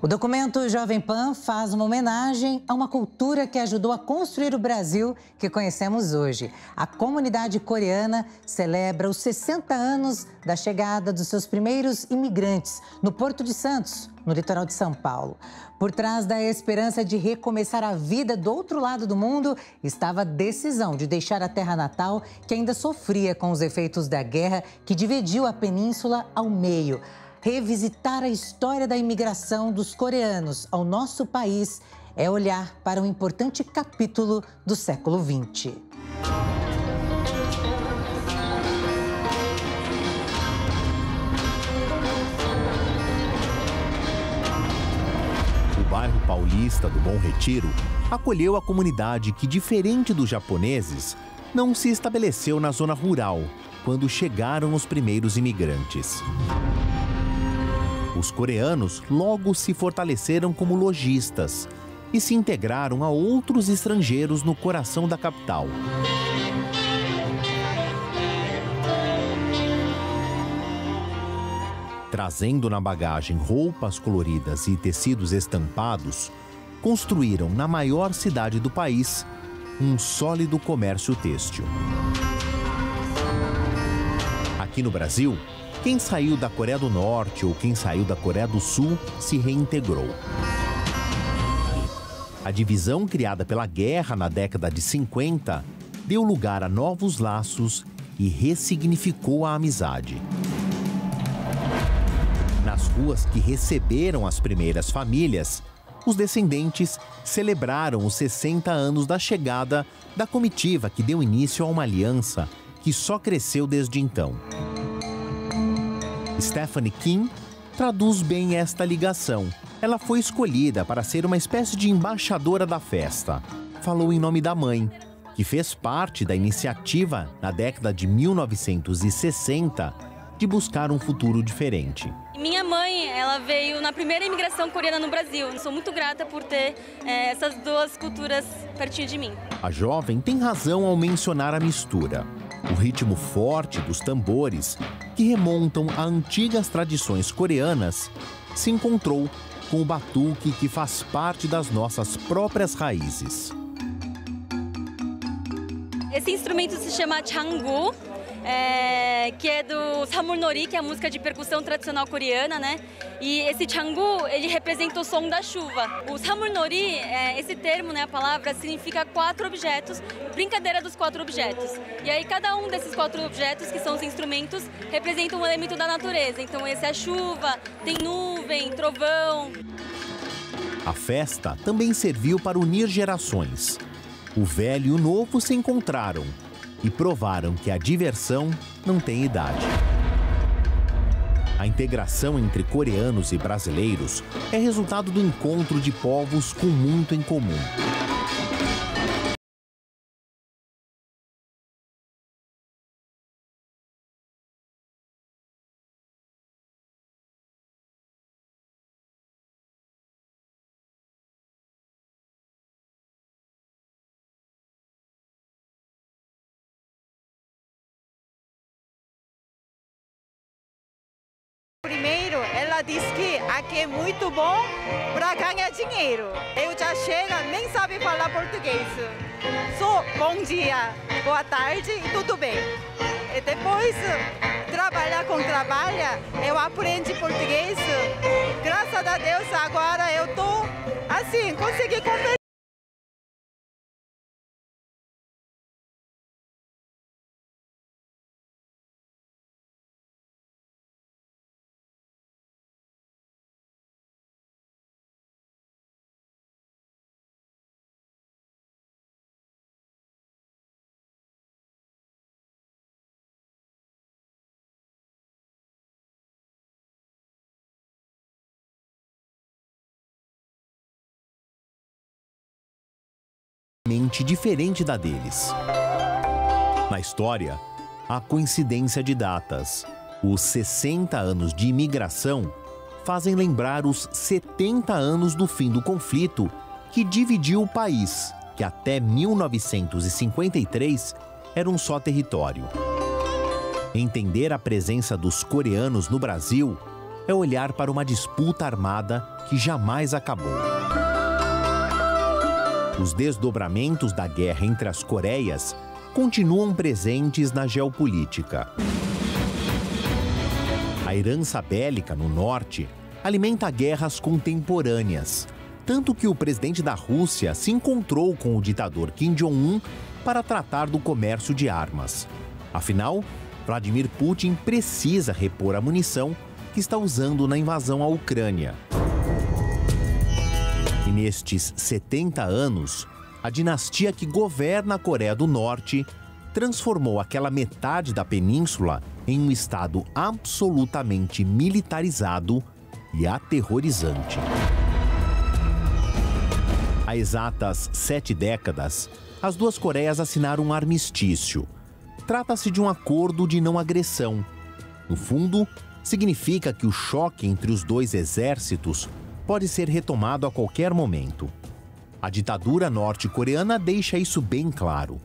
O documento Jovem Pan faz uma homenagem a uma cultura que ajudou a construir o Brasil que conhecemos hoje. A comunidade coreana celebra os 60 anos da chegada dos seus primeiros imigrantes no Porto de Santos, no litoral de São Paulo. Por trás da esperança de recomeçar a vida do outro lado do mundo, estava a decisão de deixar a terra natal, que ainda sofria com os efeitos da guerra que dividiu a península ao meio. Revisitar a história da imigração dos coreanos ao nosso país é olhar para um importante capítulo do século XX. O bairro paulista do Bom Retiro acolheu a comunidade que, diferente dos japoneses, não se estabeleceu na zona rural quando chegaram os primeiros imigrantes. Os coreanos logo se fortaleceram como lojistas e se integraram a outros estrangeiros no coração da capital. Trazendo na bagagem roupas coloridas e tecidos estampados, construíram na maior cidade do país um sólido comércio têxtil. Aqui no Brasil, quem saiu da Coreia do Norte ou quem saiu da Coreia do Sul se reintegrou. A divisão criada pela guerra na década de 50 deu lugar a novos laços e ressignificou a amizade. Nas ruas que receberam as primeiras famílias, os descendentes celebraram os 60 anos da chegada da comitiva que deu início a uma aliança que só cresceu desde então. Stephanie Kim traduz bem esta ligação. Ela foi escolhida para ser uma espécie de embaixadora da festa. Falou em nome da mãe, que fez parte da iniciativa na década de 1960 de buscar um futuro diferente. Minha mãe, ela veio na primeira imigração coreana no Brasil. Sou muito grata por ter essas duas culturas pertinho de mim. A jovem tem razão ao mencionar a mistura. O ritmo forte dos tambores, que remontam a antigas tradições coreanas, se encontrou com o batuque que faz parte das nossas próprias raízes. Esse instrumento se chama Changu, que é do Samulnori, que é a música de percussão tradicional coreana, né? E esse Changu, ele representa o som da chuva. O Samulnori, esse termo, né, a palavra, significa 4 objetos, brincadeira dos 4 objetos. E aí cada um desses 4 objetos, que são os instrumentos, representa um elemento da natureza. Então esse é a chuva, tem nuvem, trovão. A festa também serviu para unir gerações. O velho e o novo se encontraram e provaram que a diversão não tem idade. A integração entre coreanos e brasileiros é resultado do encontro de povos com muito em comum. Primeiro, ela diz que aqui é muito bom para ganhar dinheiro. Eu já chego, nem sabe falar português. Só bom dia, boa tarde e tudo bem. E depois, trabalhar com trabalho, eu aprendi português. Graças a Deus, agora eu tô assim, consegui conversar. Diferente da deles. Na história, há coincidência de datas. Os 60 anos de imigração fazem lembrar os 70 anos do fim do conflito que dividiu o país, que até 1953 era um só território. Entender a presença dos coreanos no Brasil é olhar para uma disputa armada que jamais acabou. Os desdobramentos da guerra entre as Coreias continuam presentes na geopolítica. A herança bélica no norte alimenta guerras contemporâneas, tanto que o presidente da Rússia se encontrou com o ditador Kim Jong-un para tratar do comércio de armas. Afinal, Vladimir Putin precisa repor a munição que está usando na invasão à Ucrânia. E nestes 70 anos, a dinastia que governa a Coreia do Norte transformou aquela metade da península em um estado absolutamente militarizado e aterrorizante. Há exatas 7 décadas, as duas Coreias assinaram um armistício. Trata-se de um acordo de não agressão. No fundo, significa que o choque entre os dois exércitos pode ser retomado a qualquer momento. A ditadura norte-coreana deixa isso bem claro.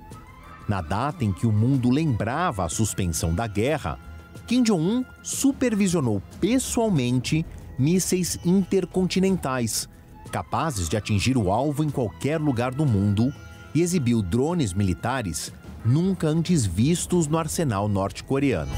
Na data em que o mundo lembrava a suspensão da guerra, Kim Jong-un supervisionou pessoalmente mísseis intercontinentais, capazes de atingir o alvo em qualquer lugar do mundo, e exibiu drones militares nunca antes vistos no arsenal norte-coreano.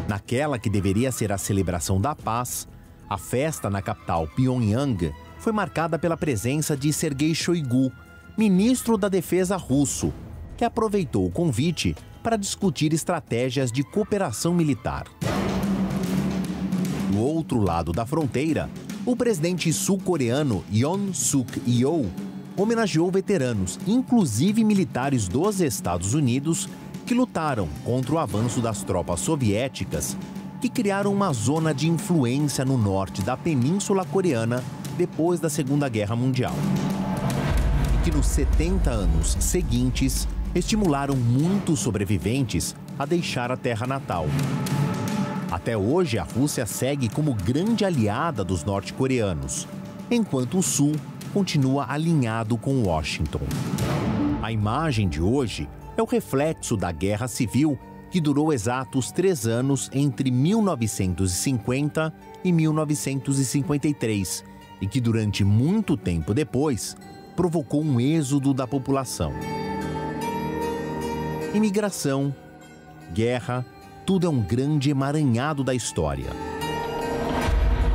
Naquela que deveria ser a celebração da paz, a festa na capital Pyongyang foi marcada pela presença de Sergei Shoigu, ministro da Defesa russo, que aproveitou o convite para discutir estratégias de cooperação militar. Do outro lado da fronteira, o presidente sul-coreano Yoon Suk-yeol homenageou veteranos, inclusive militares dos Estados Unidos, que lutaram contra o avanço das tropas soviéticas, que criaram uma zona de influência no norte da Península Coreana depois da Segunda Guerra Mundial. E que nos 70 anos seguintes estimularam muitos sobreviventes a deixar a terra natal. Até hoje, a Rússia segue como grande aliada dos norte-coreanos, enquanto o Sul continua alinhado com Washington. A imagem de hoje é o reflexo da Guerra Civil que durou exatos 3 anos entre 1950 e 1953 e que durante muito tempo depois provocou um êxodo da população. Imigração, guerra, tudo é um grande emaranhado da história.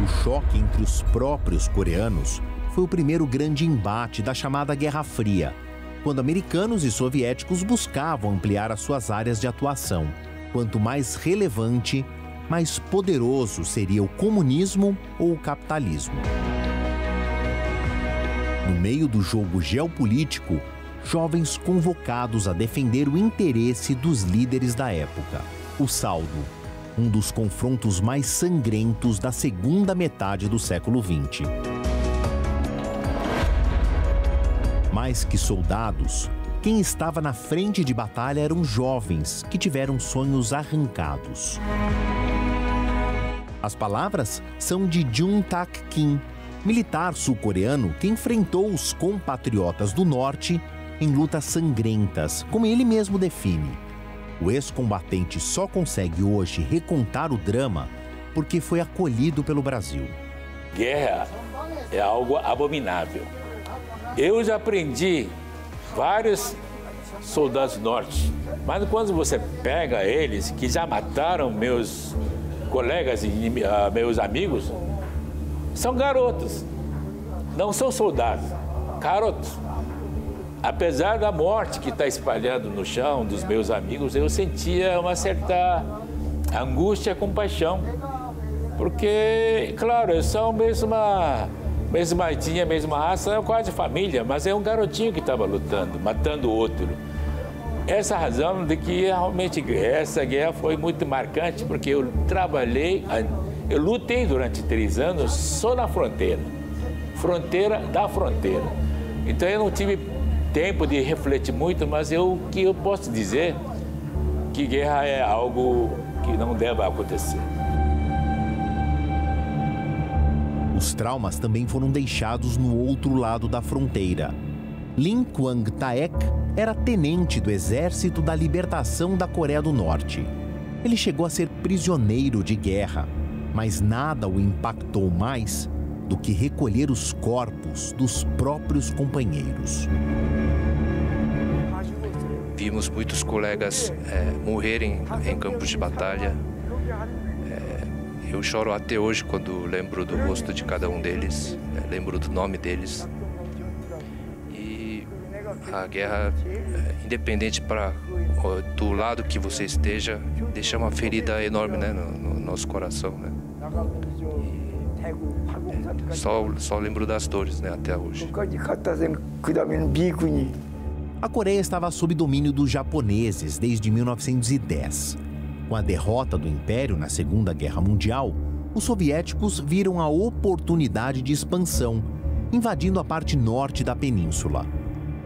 O choque entre os próprios coreanos foi o primeiro grande embate da chamada Guerra Fria, quando americanos e soviéticos buscavam ampliar as suas áreas de atuação. Quanto mais relevante, mais poderoso seria o comunismo ou o capitalismo. No meio do jogo geopolítico, jovens convocados a defender o interesse dos líderes da época. O saldo, um dos confrontos mais sangrentos da segunda metade do século XX. Mais que soldados, quem estava na frente de batalha eram jovens que tiveram sonhos arrancados. As palavras são de Jun Tak-kim, militar sul-coreano que enfrentou os compatriotas do norte em lutas sangrentas, como ele mesmo define. O ex-combatente só consegue hoje recontar o drama porque foi acolhido pelo Brasil. Guerra é algo abominável. Eu já aprendi vários soldados norte, mas quando você pega eles, que já mataram meus colegas e meus amigos, são garotos, não são soldados, garotos. Apesar da morte que está espalhando no chão dos meus amigos, eu sentia uma certa angústia e compaixão, porque, claro, eles são mesma etnia, mesma raça, quase família, mas é um garotinho que estava lutando, matando o outro. Essa razão de que realmente essa guerra foi muito marcante, porque eu lutei durante 3 anos só na fronteira da fronteira. Então eu não tive tempo de refletir muito, mas o que eu posso dizer que guerra é algo que não deve acontecer. Os traumas também foram deixados no outro lado da fronteira. Lim Kwang-taek era tenente do Exército da Libertação da Coreia do Norte. Ele chegou a ser prisioneiro de guerra. Mas nada o impactou mais do que recolher os corpos dos próprios companheiros. Vimos muitos colegas morrerem em campos de batalha. Eu choro até hoje quando lembro do rosto de cada um deles, lembro do nome deles. E a guerra, independente do lado que você esteja, deixa uma ferida enorme, né, no nosso coração, né? Só lembro das dores, né, até hoje. A Coreia estava sob domínio dos japoneses desde 1910. Com a derrota do Império na Segunda Guerra Mundial, os soviéticos viram a oportunidade de expansão, invadindo a parte norte da península.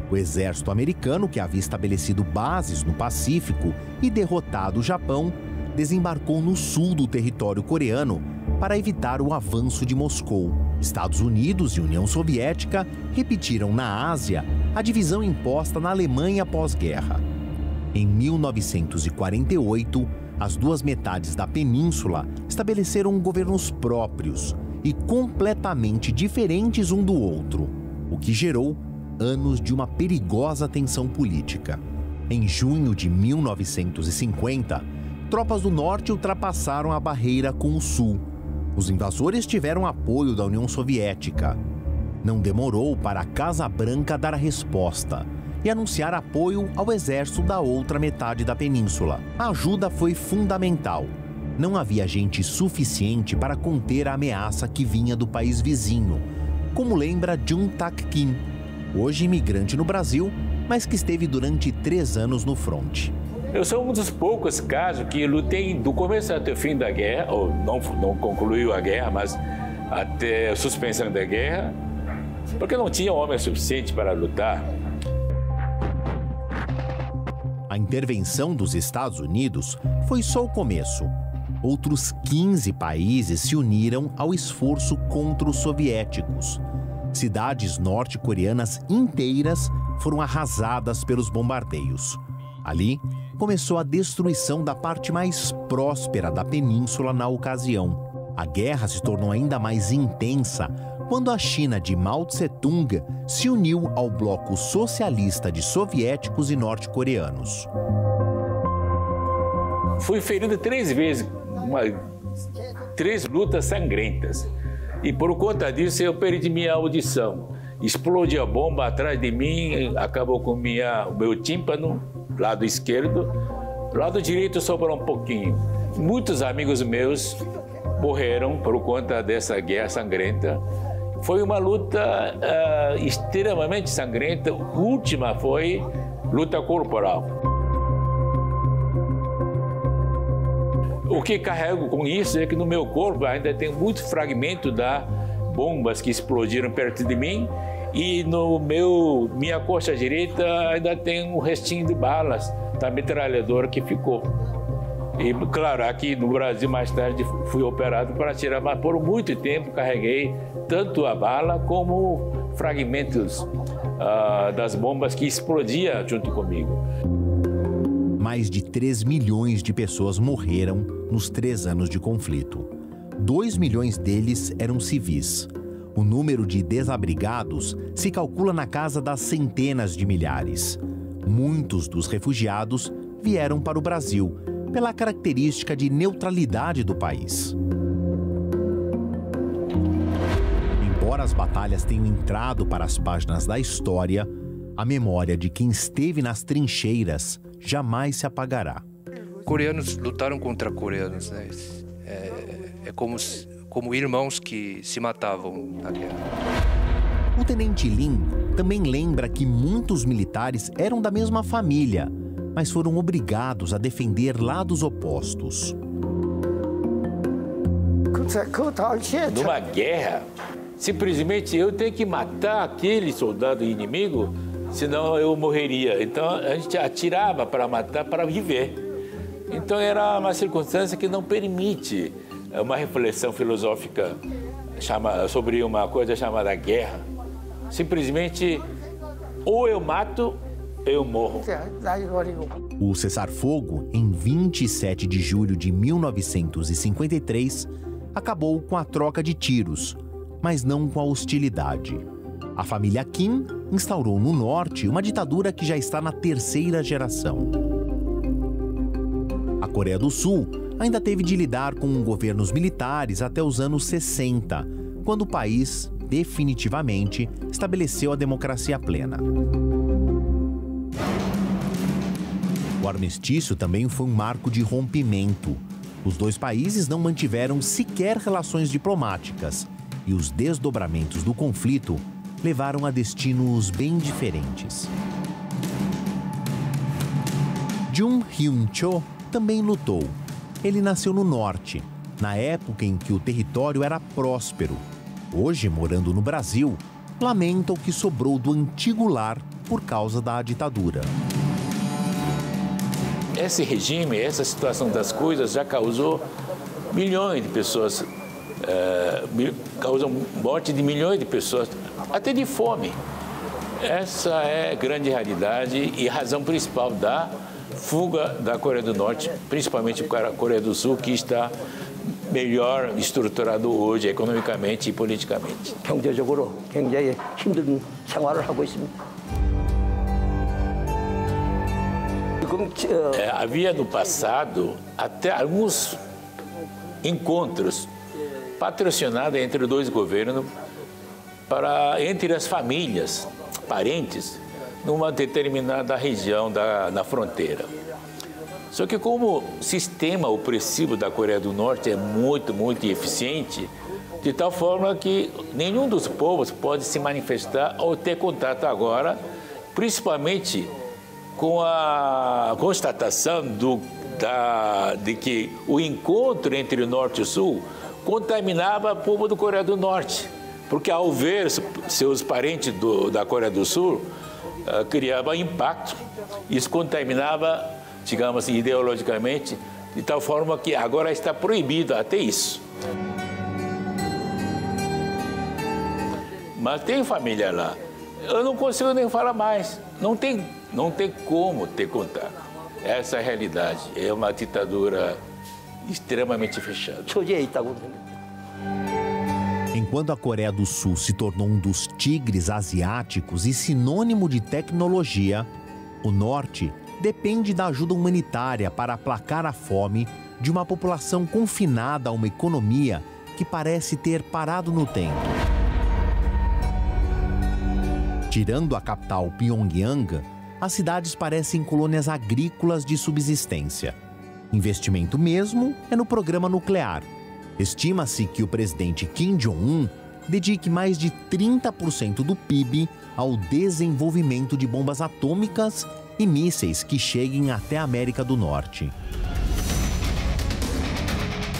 O exército americano, que havia estabelecido bases no Pacífico e derrotado o Japão, desembarcou no sul do território coreano para evitar o avanço de Moscou. Estados Unidos e União Soviética repetiram na Ásia a divisão imposta na Alemanha pós-guerra. Em 1948, as duas metades da península estabeleceram governos próprios e completamente diferentes um do outro, o que gerou anos de uma perigosa tensão política. Em junho de 1950, tropas do norte ultrapassaram a barreira com o sul. Os invasores tiveram apoio da União Soviética. Não demorou para a Casa Branca dar a resposta e anunciar apoio ao exército da outra metade da península. A ajuda foi fundamental. Não havia gente suficiente para conter a ameaça que vinha do país vizinho, como lembra Jun Tak-kim, hoje imigrante no Brasil, mas que esteve durante 3 anos no fronte. Eu sou um dos poucos casos que lutei do começo até o fim da guerra, ou não concluiu a guerra, mas até a suspensão da guerra, porque não tinha homem suficiente para lutar. A intervenção dos Estados Unidos foi só o começo. Outros 15 países se uniram ao esforço contra os soviéticos. Cidades norte-coreanas inteiras foram arrasadas pelos bombardeios. Ali, começou a destruição da parte mais próspera da península na ocasião. A guerra se tornou ainda mais intensa quando a China de Mao Tse-tung se uniu ao bloco socialista de soviéticos e norte-coreanos. Fui ferido 3 vezes, 3 lutas sangrentas. E por conta disso eu perdi minha audição. Explodiu a bomba atrás de mim, acabou com o meu tímpano, lado esquerdo. Lado direito sobrou um pouquinho. Muitos amigos meus morreram por conta dessa guerra sangrenta. Foi uma luta extremamente sangrenta. A última foi luta corporal. O que carrego com isso é que no meu corpo ainda tem muito fragmento das bombas que explodiram perto de mim e no minha coxa direita ainda tem um restinho de balas da metralhadora que ficou. E, claro, aqui no Brasil, mais tarde, fui operado para tirar, mas por muito tempo carreguei tanto a bala como fragmentos das bombas que explodiam junto comigo. Mais de 3 milhões de pessoas morreram nos 3 anos de conflito. 2 milhões deles eram civis. O número de desabrigados se calcula na casa das centenas de milhares. Muitos dos refugiados vieram para o Brasil, pela característica de neutralidade do país. Embora as batalhas tenham entrado para as páginas da história, a memória de quem esteve nas trincheiras jamais se apagará. Coreanos lutaram contra coreanos, né? É como irmãos que se matavam na guerra. O tenente Lin também lembra que muitos militares eram da mesma família, mas foram obrigados a defender lados opostos. Numa guerra, simplesmente eu tenho que matar aquele soldado inimigo, senão eu morreria. Então a gente atirava para matar, para viver. Então era uma circunstância que não permite uma reflexão filosófica sobre uma coisa chamada guerra. Simplesmente, ou eu mato, eu morro. O cessar-fogo, em 27 de julho de 1953, acabou com a troca de tiros, mas não com a hostilidade. A família Kim instaurou no norte uma ditadura que já está na 3ª geração. A Coreia do Sul ainda teve de lidar com governos militares até os anos 60, quando o país definitivamente estabeleceu a democracia plena. O armistício também foi um marco de rompimento. Os dois países não mantiveram sequer relações diplomáticas e os desdobramentos do conflito levaram a destinos bem diferentes. Jung Hyun-cho também lutou. Ele nasceu no norte, na época em que o território era próspero. Hoje, morando no Brasil, lamenta o que sobrou do antigo lar por causa da ditadura. Esse regime, essa situação das coisas já causou milhões de pessoas, causou morte de milhões de pessoas, até de fome. Essa é a grande realidade e a razão principal da fuga da Coreia do Norte, principalmente para a Coreia do Sul, que está melhor estruturado hoje, economicamente e politicamente. 경제적으로 굉장히 힘든 생활을 하고 있습니다. Havia no passado até alguns encontros patrocinados entre dois governos entre as famílias, parentes, numa determinada região na fronteira. Só que como o sistema opressivo da Coreia do Norte é muito eficiente, de tal forma que nenhum dos povos pode se manifestar ou ter contato agora, principalmente com a constatação de que o encontro entre o Norte e o Sul contaminava o povo da Coreia do Norte, porque ao ver seus parentes da Coreia do Sul, criava impacto, isso contaminava, digamos assim, ideologicamente, de tal forma que agora está proibido até isso. Mas tem família lá, eu não consigo nem falar mais, não tem como ter contato. Essa é a realidade, é uma ditadura extremamente fechada. Enquanto a Coreia do Sul se tornou um dos tigres asiáticos e sinônimo de tecnologia, o Norte depende da ajuda humanitária para aplacar a fome de uma população confinada a uma economia que parece ter parado no tempo. Tirando a capital Pyongyang, as cidades parecem colônias agrícolas de subsistência. Investimento mesmo é no programa nuclear. Estima-se que o presidente Kim Jong-un dedique mais de 30% do PIB ao desenvolvimento de bombas atômicas e mísseis que cheguem até a América do Norte.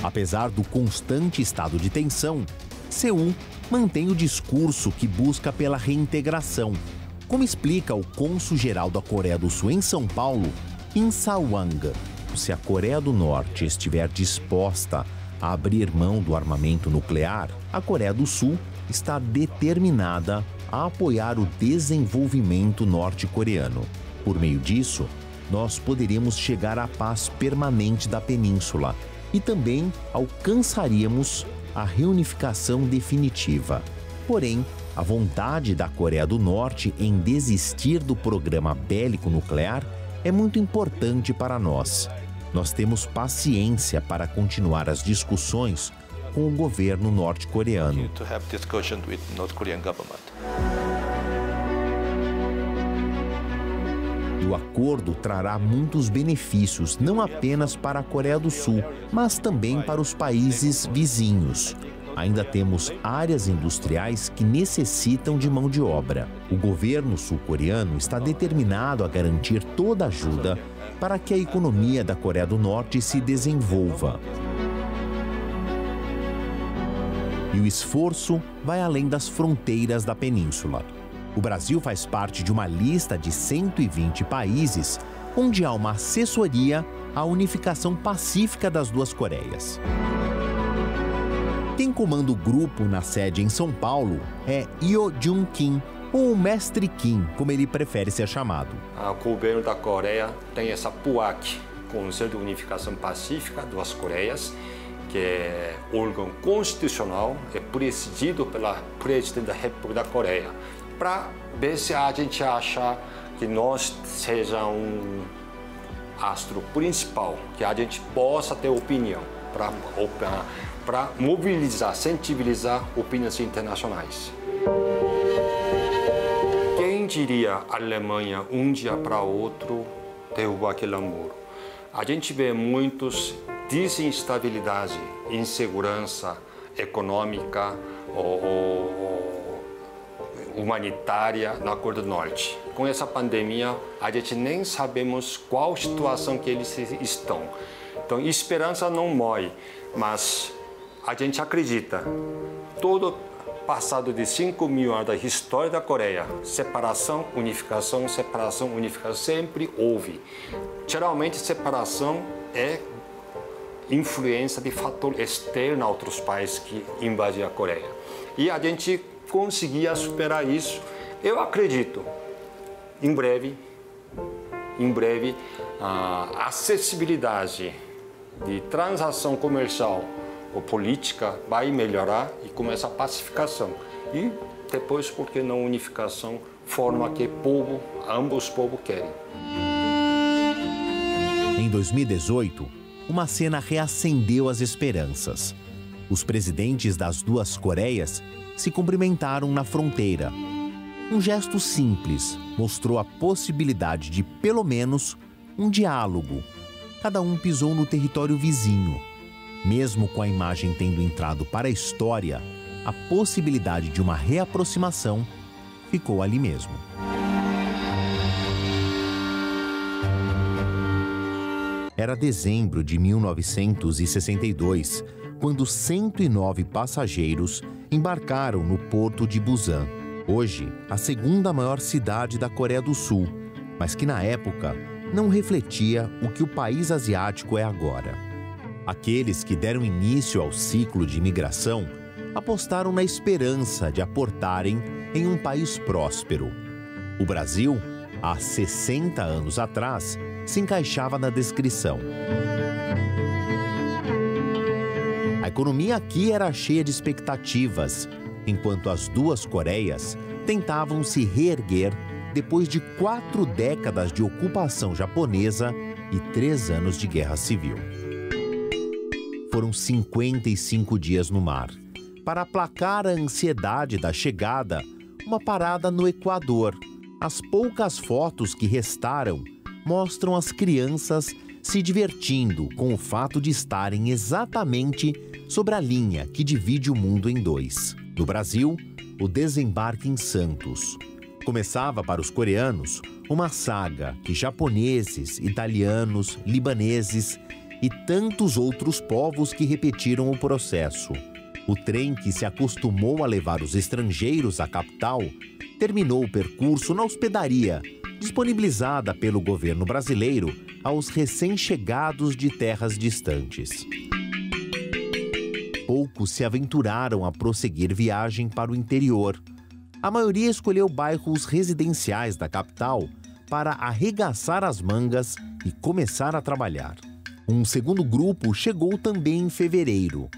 Apesar do constante estado de tensão, Seul mantém o discurso que busca pela reintegração, como explica o cônsul-geral da Coreia do Sul em São Paulo, Im Sa-wang. Se a Coreia do Norte estiver disposta a abrir mão do armamento nuclear, a Coreia do Sul está determinada a apoiar o desenvolvimento norte-coreano. Por meio disso, nós poderíamos chegar à paz permanente da península e também alcançaríamos a reunificação definitiva. Porém, a vontade da Coreia do Norte em desistir do programa bélico nuclear é muito importante para nós. Nós temos paciência para continuar as discussões com o governo norte-coreano. E o acordo trará muitos benefícios, não apenas para a Coreia do Sul, mas também para os países vizinhos. Ainda temos áreas industriais que necessitam de mão de obra. O governo sul-coreano está determinado a garantir toda a ajuda para que a economia da Coreia do Norte se desenvolva. E o esforço vai além das fronteiras da península. O Brasil faz parte de uma lista de 120 países onde há uma assessoria à unificação pacífica das duas Coreias. Quem comanda o grupo na sede em São Paulo é Io Jung-kim, ou Mestre Kim, como ele prefere ser chamado. O governo da Coreia tem essa PUAC, Conselho de Unificação Pacífica das Coreias, que é órgão constitucional, é presidido pela presidente da República da Coreia, para ver se a gente acha que nós seja um astro principal, que a gente possa ter opinião, para mobilizar, sensibilizar opiniões internacionais. Quem diria a Alemanha um dia para outro derrubar aquele muro? A gente vê muitos desinstabilidade, insegurança econômica ou humanitária na Coreia do Norte. Com essa pandemia, a gente nem sabemos qual situação que eles estão. Então, esperança não morre, mas a gente acredita. Todo passado de 5.000 anos da história da Coreia, separação, unificação, sempre houve. Geralmente, separação é influência de fator externo a outros países que invadiram a Coreia. E a gente conseguia superar isso. Eu acredito, em breve, a acessibilidade de transação comercial ou política vai melhorar e começa a pacificação. E depois, por que não unificação, forma que ambos os povos querem. Em 2018, uma cena reacendeu as esperanças. Os presidentes das duas Coreias se cumprimentaram na fronteira. Um gesto simples mostrou a possibilidade de, pelo menos, um diálogo. Cada um pisou no território vizinho. Mesmo com a imagem tendo entrado para a história, a possibilidade de uma reaproximação ficou ali mesmo. Era dezembro de 1962, quando 109 passageiros embarcaram no porto de Busan, hoje a segunda maior cidade da Coreia do Sul, mas que na época não refletia o que o país asiático é agora. Aqueles que deram início ao ciclo de imigração apostaram na esperança de aportarem em um país próspero. O Brasil, há 60 anos atrás, se encaixava na descrição. A economia aqui era cheia de expectativas, enquanto as duas Coreias tentavam se reerguer depois de 4 décadas de ocupação japonesa e 3 anos de guerra civil. Foram 55 dias no mar. Para aplacar a ansiedade da chegada, uma parada no Equador. As poucas fotos que restaram mostram as crianças se divertindo com o fato de estarem exatamente sobre a linha que divide o mundo em dois. No Brasil, o desembarque em Santos. Começava para os coreanos uma saga que japoneses, italianos, libaneses e tantos outros povos que repetiram o processo. O trem que se acostumou a levar os estrangeiros à capital terminou o percurso na hospedaria, disponibilizada pelo governo brasileiro aos recém-chegados de terras distantes. Poucos se aventuraram a prosseguir viagem para o interior. A maioria escolheu bairros residenciais da capital para arregaçar as mangas e começar a trabalhar. Um segundo grupo chegou também em fevereiro.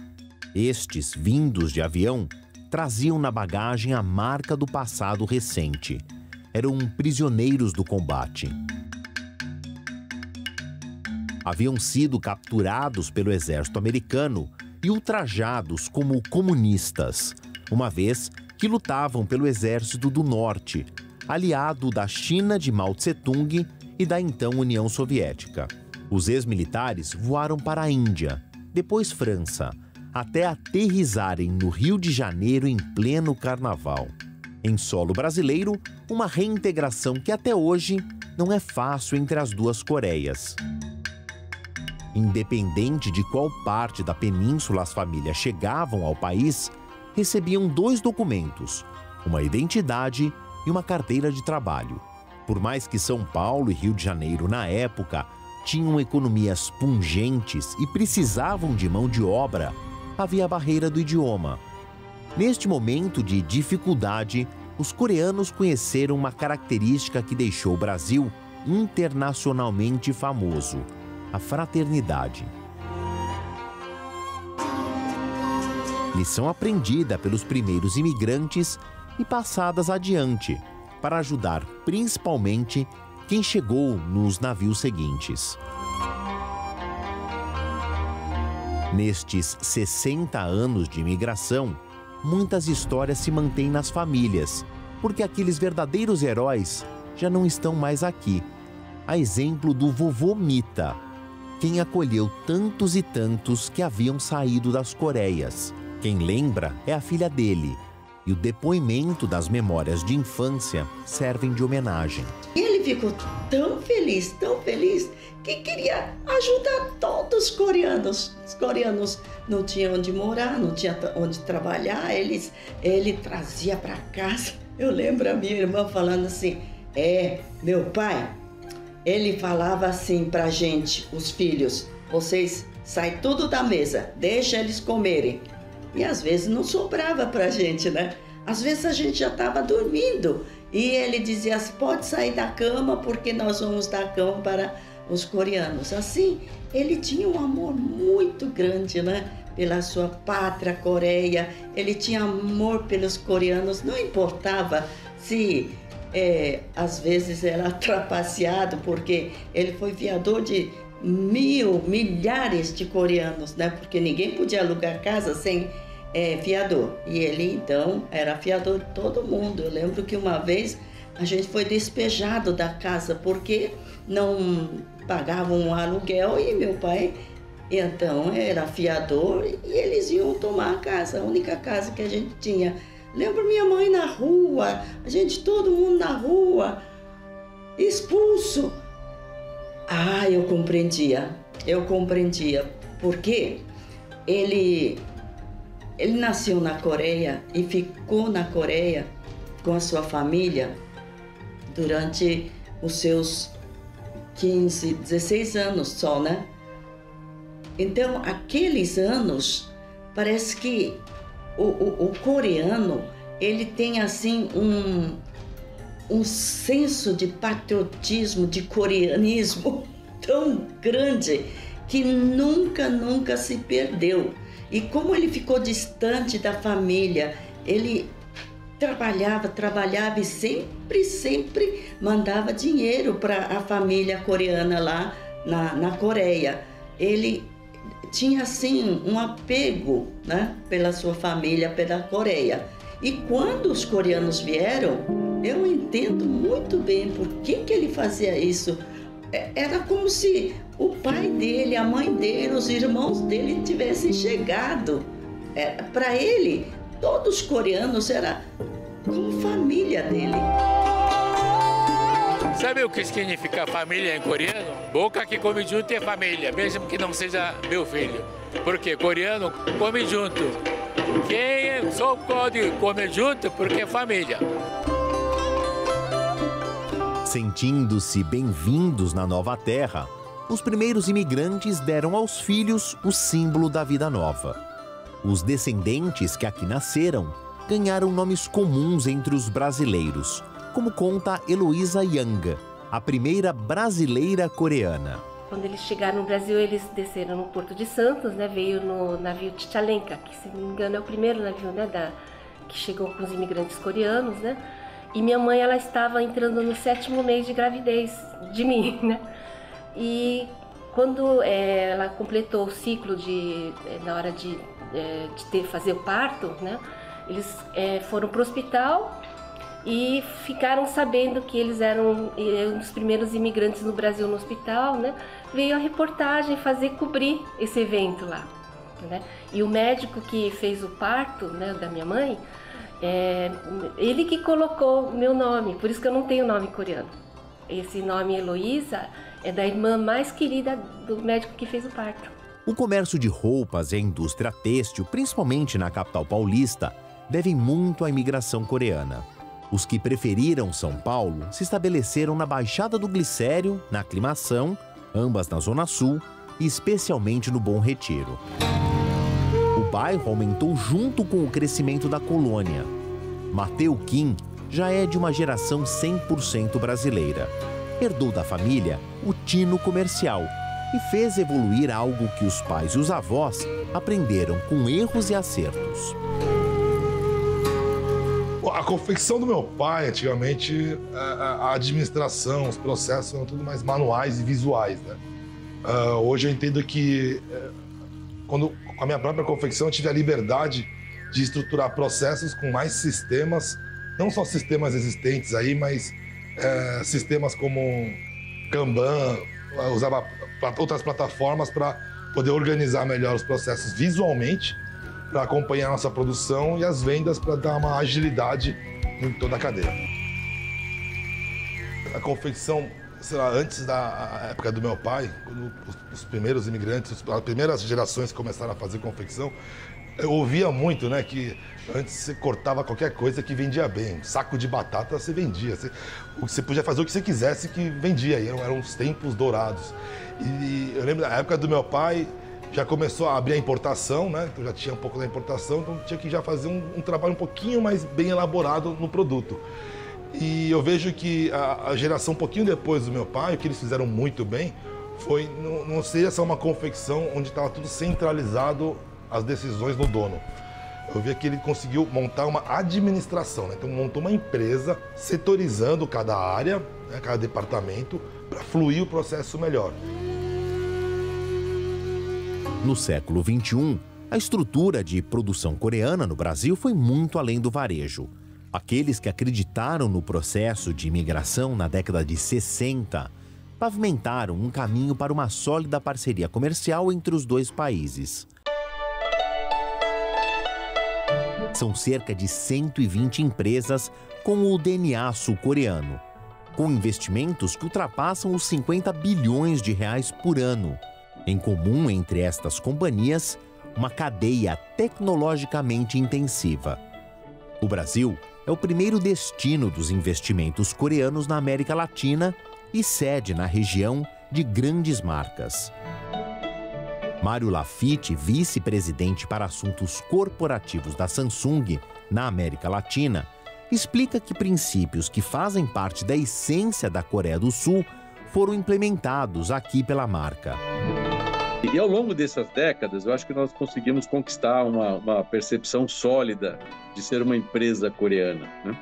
Estes, vindos de avião, traziam na bagagem a marca do passado recente. Eram prisioneiros do combate. Haviam sido capturados pelo exército americano e ultrajados como comunistas, uma vez que lutavam pelo Exército do Norte, aliado da China de Mao Tse-tung e da então União Soviética. Os ex-militares voaram para a Índia, depois França, até aterrissarem no Rio de Janeiro em pleno carnaval. Em solo brasileiro, uma reintegração que até hoje não é fácil entre as duas Coreias. Independente de qual parte da península as famílias chegavam ao país, recebiam 2 documentos, uma identidade e uma carteira de trabalho. Por mais que São Paulo e Rio de Janeiro, na época, tinham economias pungentes e precisavam de mão de obra, havia a barreira do idioma. Neste momento de dificuldade, os coreanos conheceram uma característica que deixou o Brasil internacionalmente famoso: a fraternidade. Lição aprendida pelos primeiros imigrantes e passadas adiante, para ajudar principalmente quem chegou nos navios seguintes. Nestes 60 anos de imigração, muitas histórias se mantêm nas famílias, porque aqueles verdadeiros heróis já não estão mais aqui. A exemplo do vovô Mita, quem acolheu tantos e tantos que haviam saído das Coreias. Quem lembra é a filha dele, e o depoimento das memórias de infância servem de homenagem. Ele ficou tão feliz, que queria ajudar todos os coreanos. Os coreanos não tinham onde morar, não tinham onde trabalhar, ele trazia para casa. Eu lembro a minha irmã falando assim, meu pai, ele falava assim pra gente, os filhos, vocês saem tudo da mesa, deixa eles comerem. E às vezes não sobrava pra gente, né? Às vezes a gente já estava dormindo e ele dizia assim, pode sair da cama porque nós vamos dar cama para os coreanos. Assim, ele tinha um amor muito grande, né? Pela sua pátria Coreia, ele tinha amor pelos coreanos, não importava se às vezes era trapaceado, porque ele foi fiador de milhares de coreanos, né? Porque ninguém podia alugar casa sem fiador. E ele, então, era fiador de todo mundo. Eu lembro que uma vez a gente foi despejado da casa porque não pagavam um aluguel e meu pai, então, era fiador e eles iam tomar a casa, a única casa que a gente tinha. Lembro minha mãe na rua, todo mundo na rua, expulso. Eu compreendia, porque ele nasceu na Coreia e ficou na Coreia com a sua família durante os seus 15, 16 anos só, né? Então, aqueles anos, parece que o coreano, ele tem assim um senso de patriotismo, de coreanismo tão grande que nunca se perdeu. E como ele ficou distante da família, ele trabalhava e sempre mandava dinheiro para a família coreana lá na Coreia. Ele tinha assim um apego, né, pela sua família, pela Coreia. E quando os coreanos vieram, eu entendo muito bem por que ele fazia isso. Era como se o pai dele, a mãe dele, os irmãos dele tivessem chegado. Para ele, todos os coreanos eram como família dele. Sabe o que significa família em coreano? Boca que come junto é família, mesmo que não seja meu filho. Porque coreano come junto. Quem só pode comer junto porque é família. Sentindo-se bem-vindos na nova terra, os primeiros imigrantes deram aos filhos o símbolo da vida nova. Os descendentes que aqui nasceram ganharam nomes comuns entre os brasileiros, como conta Heloísa Yang, a primeira brasileira coreana. Quando eles chegaram no Brasil, eles desceram no Porto de Santos, né? Veio no navio Tchalenka, que, se não me engano, é o primeiro navio, né, que chegou com os imigrantes coreanos, né? E minha mãe, ela estava entrando no 7º mês de gravidez de mim, né? E quando ela completou o ciclo na hora de fazer o parto, né? Eles foram para o hospital e ficaram sabendo que eles eram um dos primeiros imigrantes no Brasil no hospital, né? Veio a reportagem cobrir esse evento lá, né? E o médico que fez o parto, né, da minha mãe, ele que colocou o meu nome, por isso que eu não tenho nome coreano. Esse nome Heloísa é da irmã mais querida do médico que fez o parto. O comércio de roupas e a indústria têxtil, principalmente na capital paulista, devem muito à imigração coreana. Os que preferiram São Paulo se estabeleceram na Baixada do Glicério, na Aclimação, ambas na Zona Sul e especialmente no Bom Retiro. O bairro aumentou junto com o crescimento da colônia. Mateu Kim já é de uma geração 100% brasileira. Herdou da família o tino comercial e fez evoluir algo que os pais e os avós aprenderam com erros e acertos. A confecção do meu pai, antigamente, a administração, os processos eram tudo mais manuais e visuais, né? Hoje eu entendo que, com a minha própria confecção, eu tive a liberdade de estruturar processos com mais sistemas, não só sistemas existentes aí, mas sistemas como Kanban, usava outras plataformas para poder organizar melhor os processos visualmente, para acompanhar a nossa produção e as vendas para dar uma agilidade em toda a cadeia. A confecção, sei lá, antes da época do meu pai, quando os primeiros imigrantes, as primeiras gerações começaram a fazer confecção, eu ouvia muito, né, que antes você cortava qualquer coisa que vendia bem. Um saco de batata você vendia. Você podia fazer o que você quisesse que vendia. E eram os tempos dourados. E eu lembro, na época do meu pai, já começou a abrir a importação, né? Então já tinha um pouco da importação, então tinha que já fazer um trabalho um pouquinho mais bem elaborado no produto. E eu vejo que a geração um pouquinho depois do meu pai, o que eles fizeram muito bem, foi não seria só uma confecção onde estava tudo centralizado, as decisões do dono. Eu vi que ele conseguiu montar uma administração, né? Então montou uma empresa setorizando cada área, né? Cada departamento, para fluir o processo melhor. No século XXI, a estrutura de produção coreana no Brasil foi muito além do varejo. Aqueles que acreditaram no processo de imigração na década de 60 pavimentaram um caminho para uma sólida parceria comercial entre os dois países. São cerca de 120 empresas com o DNA sul-coreano, com investimentos que ultrapassam os 50 bilhões de reais por ano. Em comum entre estas companhias, uma cadeia tecnologicamente intensiva. O Brasil é o primeiro destino dos investimentos coreanos na América Latina e sede na região de grandes marcas. Mário Lafitte, vice-presidente para assuntos corporativos da Samsung na América Latina, explica que princípios que fazem parte da essência da Coreia do Sul foram implementados aqui pela marca. E ao longo dessas décadas, eu acho que nós conseguimos conquistar uma percepção sólida de ser uma empresa coreana, né?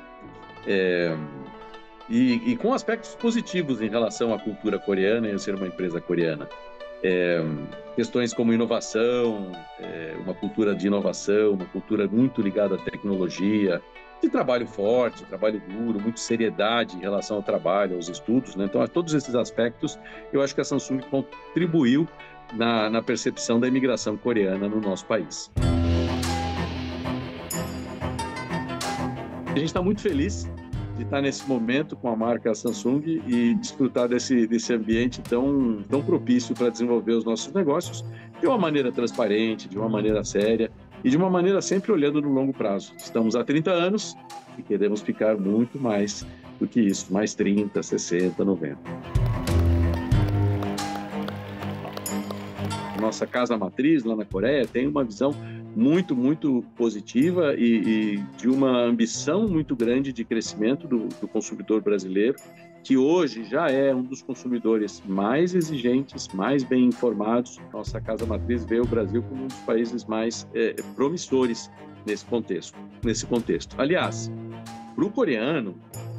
E com aspectos positivos em relação à cultura coreana e a ser uma empresa coreana. Questões como inovação, uma cultura de inovação, uma cultura muito ligada à tecnologia, de trabalho forte, trabalho duro, muita seriedade em relação ao trabalho, aos estudos, né? Então, a todos esses aspectos, eu acho que a Samsung contribuiu na percepção da imigração coreana no nosso país. A gente está muito feliz de estar nesse momento com a marca Samsung e desfrutar desse ambiente tão propício para desenvolver os nossos negócios de uma maneira transparente, de uma maneira séria e de uma maneira sempre olhando no longo prazo. Estamos há 30 anos e queremos ficar muito mais do que isso, mais 30, 60, 90. Nossa casa matriz lá na Coreia tem uma visão muito, muito positiva e de uma ambição muito grande de crescimento do consumidor brasileiro, que hoje já é um dos consumidores mais exigentes, mais bem informados. Nossa casa matriz vê o Brasil como um dos países mais promissores nesse contexto. Aliás, para o coreano,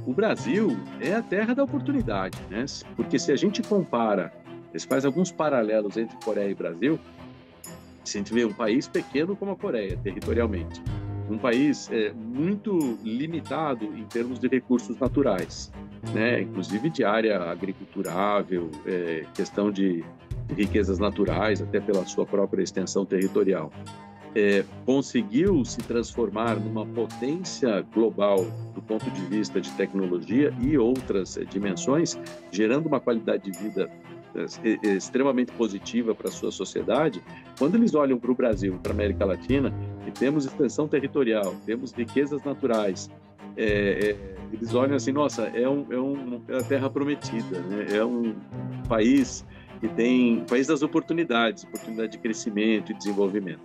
o Brasil é a terra da oportunidade, né? Porque se a gente compara, se faz alguns paralelos entre Coreia e Brasil, se a gente vê um país pequeno como a Coreia, territorialmente, um país muito limitado em termos de recursos naturais, né? Inclusive de área agriculturável, questão de riquezas naturais, até pela sua própria extensão territorial. Conseguiu se transformar numa potência global do ponto de vista de tecnologia e outras dimensões, gerando uma qualidade de vida extremamente positiva para a sua sociedade. Quando eles olham para o Brasil, para a América Latina, e temos extensão territorial, temos riquezas naturais, eles olham assim, nossa, é a terra prometida, né? É um país que tem país das oportunidade de crescimento e desenvolvimento.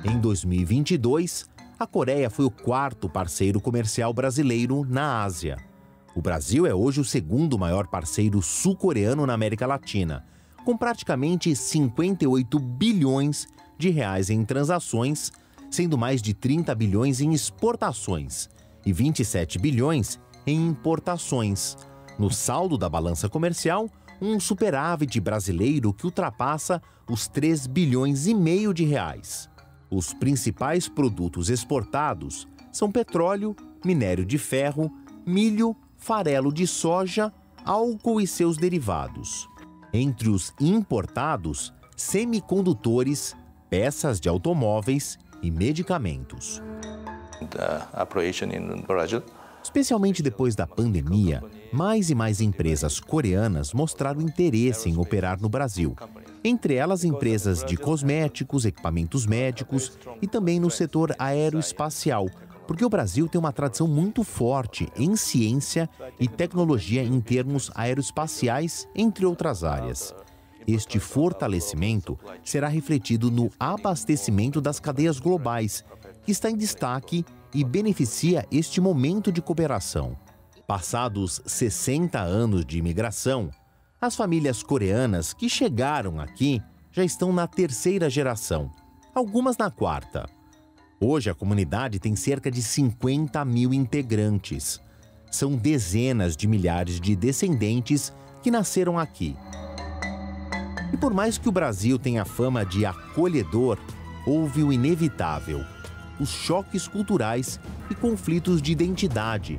Em 2022, a Coreia foi o quarto parceiro comercial brasileiro na Ásia. O Brasil é hoje o segundo maior parceiro sul-coreano na América Latina, com praticamente 58 bilhões de reais em transações, sendo mais de 30 bilhões em exportações e 27 bilhões em importações. No saldo da balança comercial, um superávit brasileiro que ultrapassa os 3 bilhões e meio de reais. Os principais produtos exportados são petróleo, minério de ferro, milho, farelo de soja, álcool e seus derivados. Entre os importados, semicondutores, peças de automóveis e medicamentos. Especialmente depois da pandemia, mais e mais empresas coreanas mostraram interesse em operar no Brasil. Entre elas, empresas de cosméticos, equipamentos médicos e também no setor aeroespacial, porque o Brasil tem uma tradição muito forte em ciência e tecnologia em termos aeroespaciais, entre outras áreas. Este fortalecimento será refletido no abastecimento das cadeias globais, que está em destaque e beneficia este momento de cooperação. Passados 60 anos de imigração, as famílias coreanas que chegaram aqui já estão na 3ª geração, algumas na 4ª. Hoje, a comunidade tem cerca de 50 mil integrantes. São dezenas de milhares de descendentes que nasceram aqui. E por mais que o Brasil tenha fama de acolhedor, houve o inevitável: os choques culturais e conflitos de identidade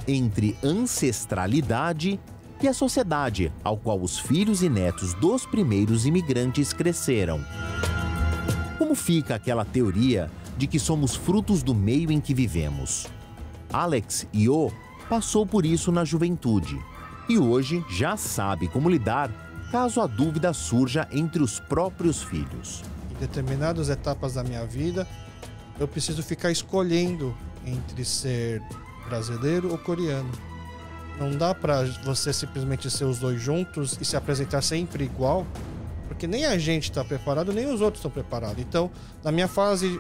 entre ancestralidade e a sociedade ao qual os filhos e netos dos primeiros imigrantes cresceram. Como fica aquela teoria de que somos frutos do meio em que vivemos? Alex Io passou por isso na juventude e hoje já sabe como lidar caso a dúvida surja entre os próprios filhos. Em determinadas etapas da minha vida, eu preciso ficar escolhendo entre ser brasileiro ou coreano. Não dá para você simplesmente ser os dois juntos e se apresentar sempre igual, porque nem a gente está preparado, nem os outros estão preparados. Então, na minha fase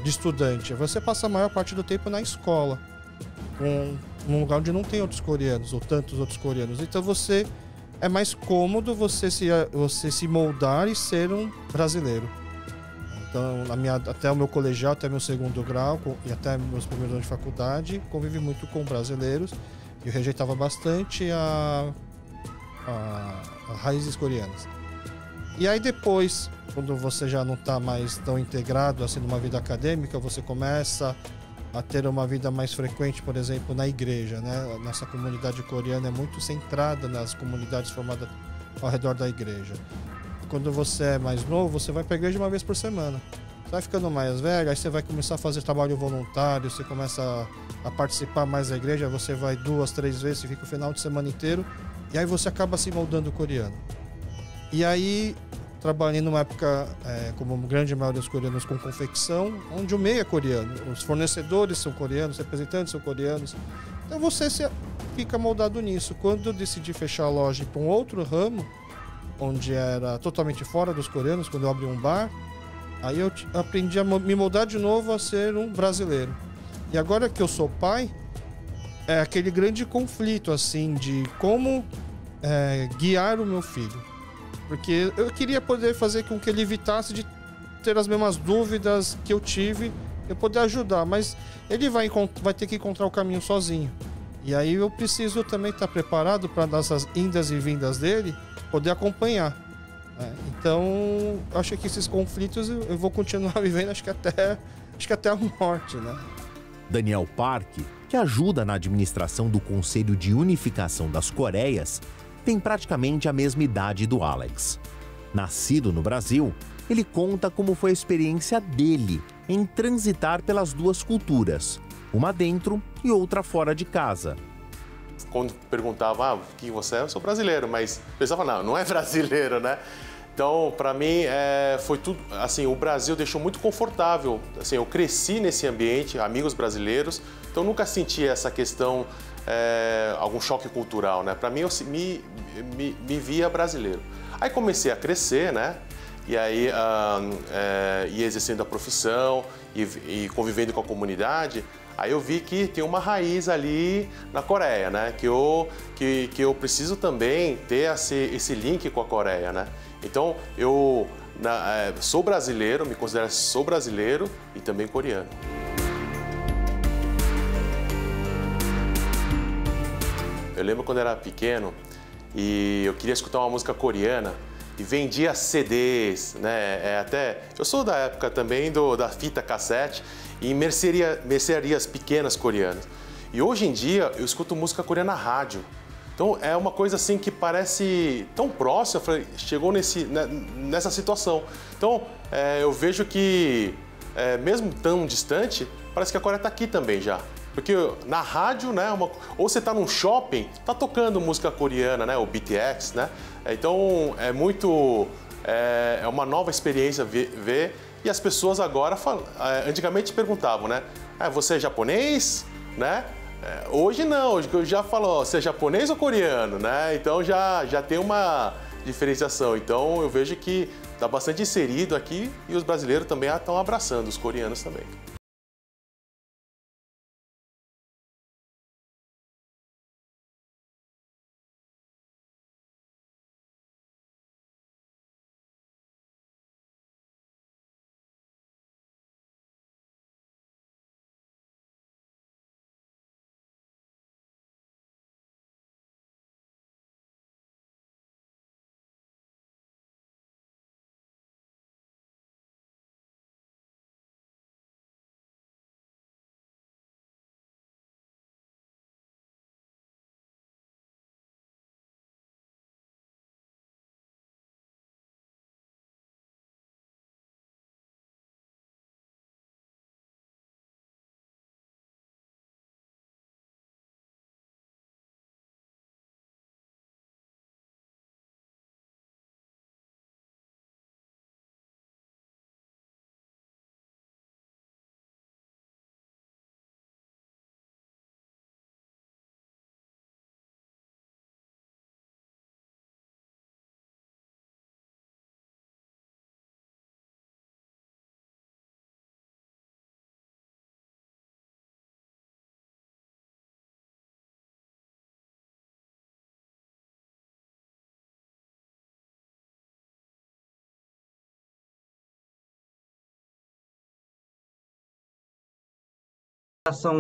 de estudante, você passa a maior parte do tempo na escola, num lugar onde não tem outros coreanos ou tantos outros coreanos. Então, é mais cômodo você se moldar e ser um brasileiro. Então, até o meu colegial, até meu 2º grau e até meus primeiros anos de faculdade, convivi muito com brasileiros e eu rejeitava bastante as raízes coreanas. E aí depois, quando você já não está mais tão integrado assim numa vida acadêmica, você começa a ter uma vida mais frequente, por exemplo, na igreja, né? Nossa comunidade coreana é muito centrada nas comunidades formadas ao redor da igreja. Quando você é mais novo, você vai para a igreja uma vez por semana. Você vai ficando mais velho, aí você vai começar a fazer trabalho voluntário, você começa a participar mais da igreja, você vai 2, 3 vezes, você fica o final de semana inteiro, e aí você acaba se moldando coreano. E aí, trabalhei numa época, como grande maioria dos coreanos, com confecção, onde o meio é coreano. Os fornecedores são coreanos, os representantes são coreanos. Então você fica moldado nisso. Quando eu decidi fechar a loja para um outro ramo, onde era totalmente fora dos coreanos, quando eu abri um bar, aí eu aprendi a me moldar de novo a ser um brasileiro. E agora que eu sou pai, é aquele grande conflito, assim, de como guiar o meu filho. Porque eu queria poder fazer com que ele evitasse de ter as mesmas dúvidas que eu tive, eu poder ajudar, mas ele vai ter que encontrar o caminho sozinho. E aí eu preciso também estar preparado para nessas indas e vindas dele, poder acompanhar. Então, acho que esses conflitos eu vou continuar vivendo, acho que até a morte, né? Daniel Park, que ajuda na administração do Conselho de Unificação das Coreias, tem praticamente a mesma idade do Alex. Nascido no Brasil, ele conta como foi a experiência dele em transitar pelas duas culturas, uma dentro e outra fora de casa. Quando perguntava, o que você é? Eu sou brasileiro, mas o pessoal falava, não é brasileiro, né? Então, para mim, foi tudo, assim, o Brasil deixou muito confortável. Assim, eu cresci nesse ambiente, amigos brasileiros, então nunca senti essa questão, algum choque cultural, né? Para mim, eu me via brasileiro. Aí comecei a crescer, né? e aí e exercendo a profissão e convivendo com a comunidade, aí eu vi que tem uma raiz ali na Coreia, né? Que eu preciso também ter esse link com a Coreia, né? Então eu sou brasileiro, me considero sou brasileiro e também coreano. Eu lembro quando eu era pequeno e eu queria escutar uma música coreana e vendia CDs, né? Eu sou da época também da fita cassete e em mercearias pequenas coreanas. E hoje em dia eu escuto música coreana na rádio. Então é uma coisa assim que parece tão próxima, chegou nessa situação. Então eu vejo que mesmo tão distante, parece que a Coreia está aqui também já. Porque na rádio, né, ou você está num shopping, tá tocando música coreana, né, o BTS, né? Então é uma nova experiência ver e as pessoas agora antigamente perguntavam, né? Você é japonês, né? Hoje não, hoje eu já falo, você é japonês ou coreano, né? Então já tem uma diferenciação. Então eu vejo que está bastante inserido aqui e os brasileiros também estão abraçando os coreanos também.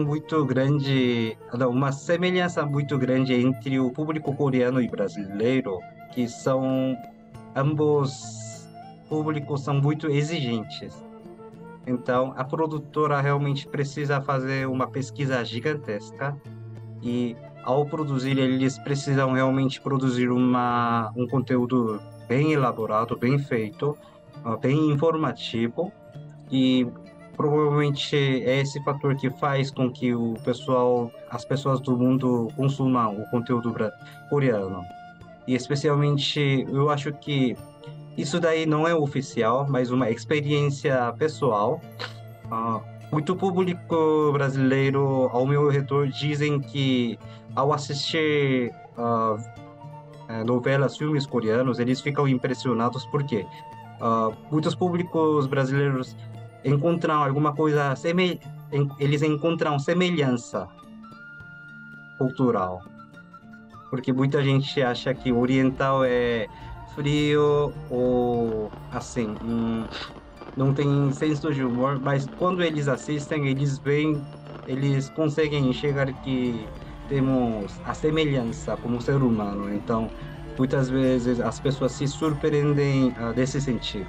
Muito grande, uma semelhança muito grande entre o público coreano e brasileiro, que ambos públicos são muito exigentes. Então, a produtora realmente precisa fazer uma pesquisa gigantesca e, ao produzir, eles precisam realmente produzir um conteúdo bem elaborado, bem feito, bem informativo e provavelmente é esse fator que faz com que as pessoas do mundo consumam o conteúdo coreano. E especialmente, eu acho que isso daí não é oficial, mas uma experiência pessoal. Muito público brasileiro, ao meu redor, dizem que ao assistir novelas, filmes coreanos, eles ficam impressionados porque muitos públicos brasileiros encontram alguma coisa, eles encontram semelhança cultural. Porque muita gente acha que o oriental é frio ou assim, não tem senso de humor, mas quando eles assistem, eles conseguem enxergar que temos a semelhança como ser humano. Então, muitas vezes as pessoas se surpreendem desse sentido.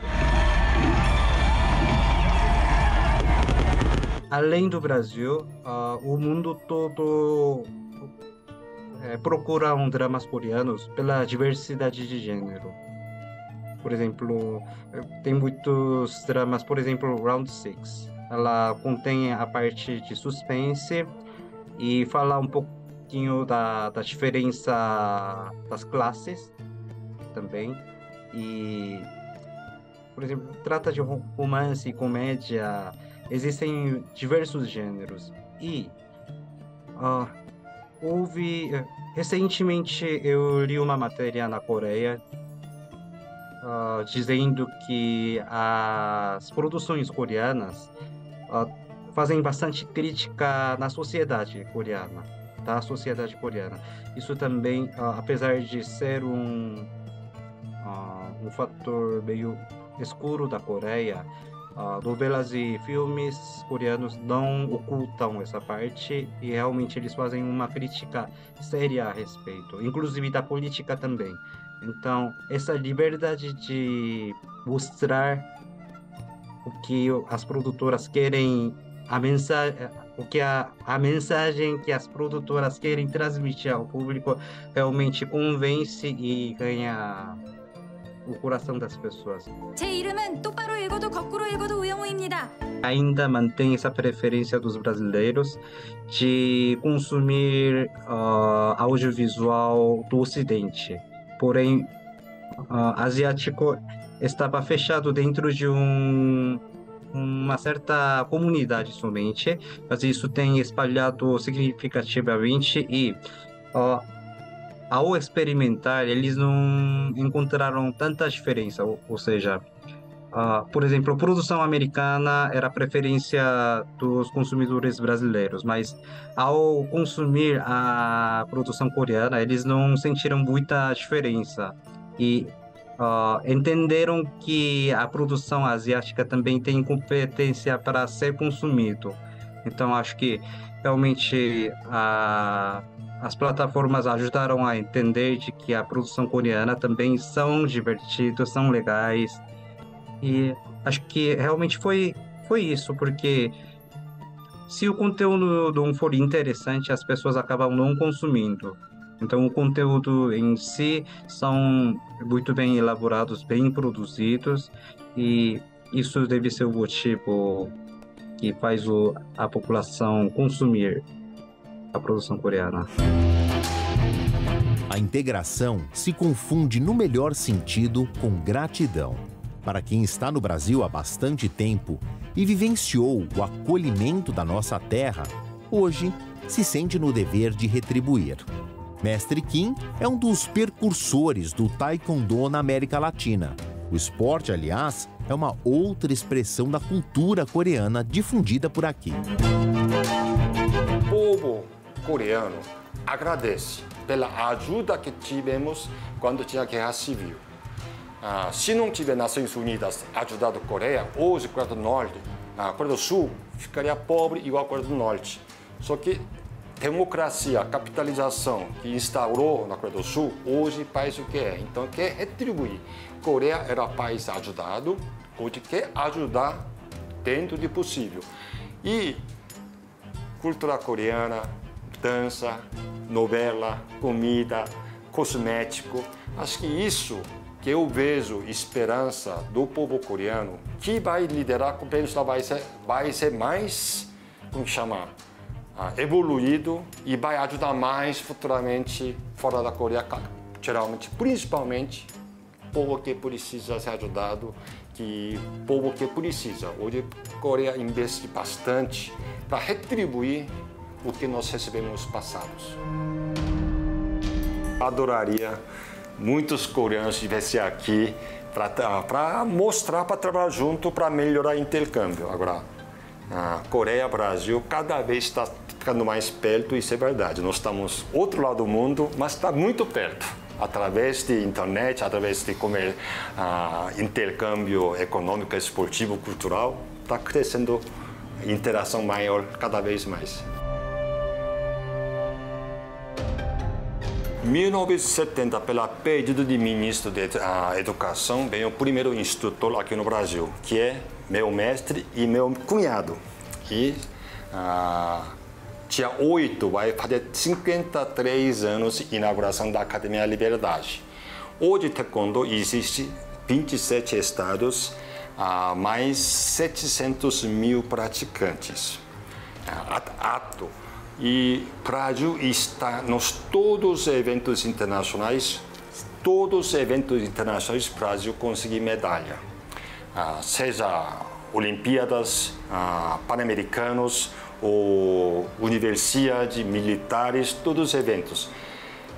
Além do Brasil, o mundo todo procura dramas coreanos pela diversidade de gênero. Por exemplo, tem muitos dramas, por exemplo, Round 6. Ela contém a parte de suspense e fala um pouquinho da diferença das classes também. E, por exemplo, trata de romance e comédia. Existem diversos gêneros e recentemente eu li uma matéria na Coreia dizendo que as produções coreanas fazem bastante crítica na sociedade coreana, da sociedade coreana. Isso também, apesar de ser um fator meio escuro da Coreia, novelas e filmes coreanos não ocultam essa parte e realmente eles fazem uma crítica séria a respeito, inclusive da política também. Então, essa liberdade de mostrar o que as produtoras querem, a mensagem que as produtoras querem transmitir ao público realmente convence e ganha o coração das pessoas. Ainda mantém essa preferência dos brasileiros de consumir audiovisual do Ocidente. Porém, asiático estava fechado dentro de uma certa comunidade somente, mas isso tem espalhado significativamente e ao experimentar, eles não encontraram tanta diferença, ou seja, por exemplo, a produção americana era a preferência dos consumidores brasileiros, mas ao consumir a produção coreana, eles não sentiram muita diferença e entenderam que a produção asiática também tem competência para ser consumido. Então, acho que realmente as plataformas ajudaram a entender de que a produção coreana também são divertidos, são legais. E acho que realmente foi isso, porque se o conteúdo não for interessante, as pessoas acabam não consumindo. Então, o conteúdo em si são muito bem elaborados, bem produzidos, e isso deve ser o motivo que faz a população consumir a produção coreana. A integração se confunde no melhor sentido com gratidão. Para quem está no Brasil há bastante tempo e vivenciou o acolhimento da nossa terra, hoje se sente no dever de retribuir. Mestre Kim é um dos precursores do Taekwondo na América Latina. O esporte, aliás, é uma outra expressão da cultura coreana difundida por aqui. O povo coreano agradece pela ajuda que tivemos quando tinha guerra civil. Se não tiver Nações Unidas ajudado a Coreia, hoje a Coreia do Norte, a Coreia do Sul ficaria pobre igual a Coreia do Norte. Só que democracia, capitalização que instaurou na Coreia do Sul, hoje faz o que é. Então quer retribuir. Coreia era país ajudado, hoje quer ajudar dentro do possível. E cultura coreana, dança, novela, comida, cosmético. Acho que isso que eu vejo esperança do povo coreano, que vai liderar, vai ser mais, como que chama, evoluído e vai ajudar mais futuramente fora da Coreia, geralmente, principalmente, povo que precisa ser ajudado, povo que precisa. Hoje a Coreia investe bastante para retribuir o que nós recebemos passados. Adoraria muitos coreanos estivessem aqui para mostrar, para trabalhar junto, para melhorar o intercâmbio. Agora, a Coreia, Brasil, cada vez está ficando mais perto, isso é verdade. Nós estamos do outro lado do mundo, mas está muito perto. Através de internet, através de intercâmbio econômico, esportivo, cultural, está crescendo interação maior cada vez mais. Em 1970, pelo pedido do ministro da Educação, veio o primeiro instrutor aqui no Brasil, que é meu mestre e meu cunhado. E dia 8 vai fazer 53 anos de inauguração da Academia Liberdade. Hoje, Taekwondo existe 27 estados, mais 700 mil praticantes. E o Brasil está nos todos os eventos internacionais, o Brasil consegue medalha. Seja Olimpíadas, Pan-Americanos, ou Universidade, militares, todos os eventos.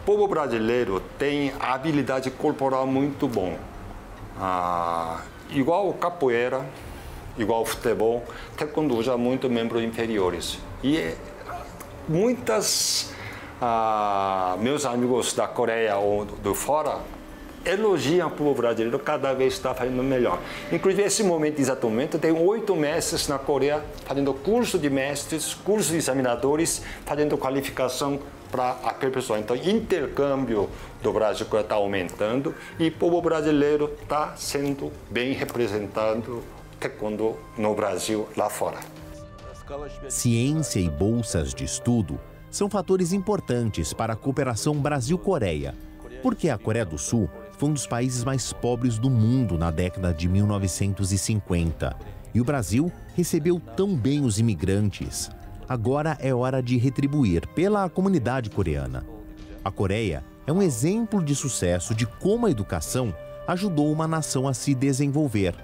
O povo brasileiro tem habilidade corporal muito bom. igual capoeira, igual futebol, taekwondo usa muito membros inferiores. E meus amigos da Coreia ou do fora elogiam o povo brasileiro, cada vez está fazendo melhor. Inclusive, nesse momento, exatamente, tem 8 mestres na Coreia fazendo curso de mestres, curso de examinadores, fazendo qualificação para aquela pessoa. Então, intercâmbio do Brasil está aumentando e o povo brasileiro está sendo bem representado taekwondo no Brasil, lá fora. Ciência e bolsas de estudo são fatores importantes para a cooperação Brasil-Coreia, porque a Coreia do Sul foi um dos países mais pobres do mundo na década de 1950 e o Brasil recebeu tão bem os imigrantes. Agora é hora de retribuir pela comunidade coreana. A Coreia é um exemplo de sucesso de como a educação ajudou uma nação a se desenvolver.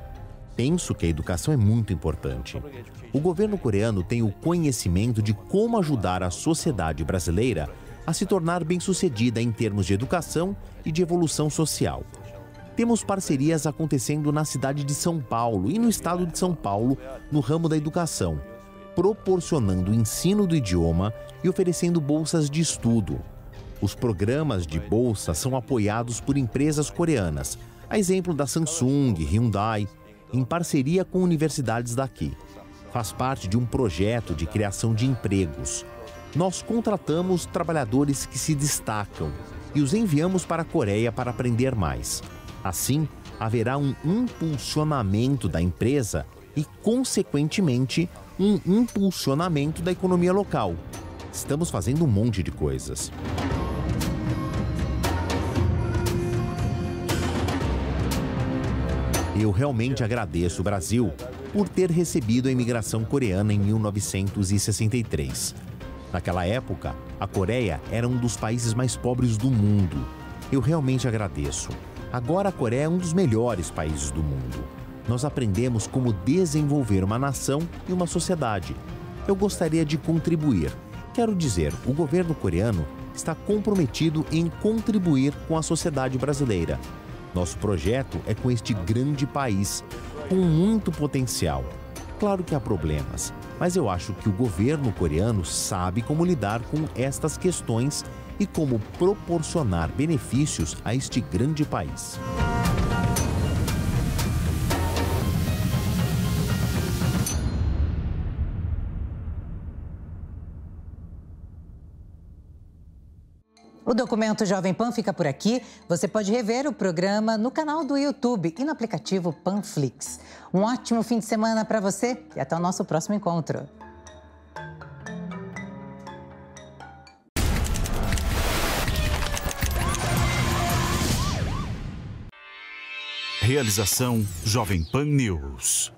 Penso que a educação é muito importante. O governo coreano tem o conhecimento de como ajudar a sociedade brasileira a se tornar bem-sucedida em termos de educação e de evolução social. Temos parcerias acontecendo na cidade de São Paulo e no estado de São Paulo no ramo da educação, proporcionando o ensino do idioma e oferecendo bolsas de estudo. Os programas de bolsa são apoiados por empresas coreanas, a exemplo da Samsung, Hyundai, em parceria com universidades daqui. Faz parte de um projeto de criação de empregos. Nós contratamos trabalhadores que se destacam e os enviamos para a Coreia para aprender mais. Assim, haverá um impulsionamento da empresa e, consequentemente, um impulsionamento da economia local. Estamos fazendo um monte de coisas. Eu realmente agradeço o Brasil por ter recebido a imigração coreana em 1963. Naquela época, a Coreia era um dos países mais pobres do mundo. Eu realmente agradeço. Agora a Coreia é um dos melhores países do mundo. Nós aprendemos como desenvolver uma nação e uma sociedade. Eu gostaria de contribuir. Quero dizer, o governo coreano está comprometido em contribuir com a sociedade brasileira. Nosso projeto é com este grande país, com muito potencial. Claro que há problemas, mas eu acho que o governo coreano sabe como lidar com estas questões e como proporcionar benefícios a este grande país. O documento Jovem Pan fica por aqui. Você pode rever o programa no canal do YouTube e no aplicativo Panflix. Um ótimo fim de semana para você e até o nosso próximo encontro. Realização Jovem Pan News.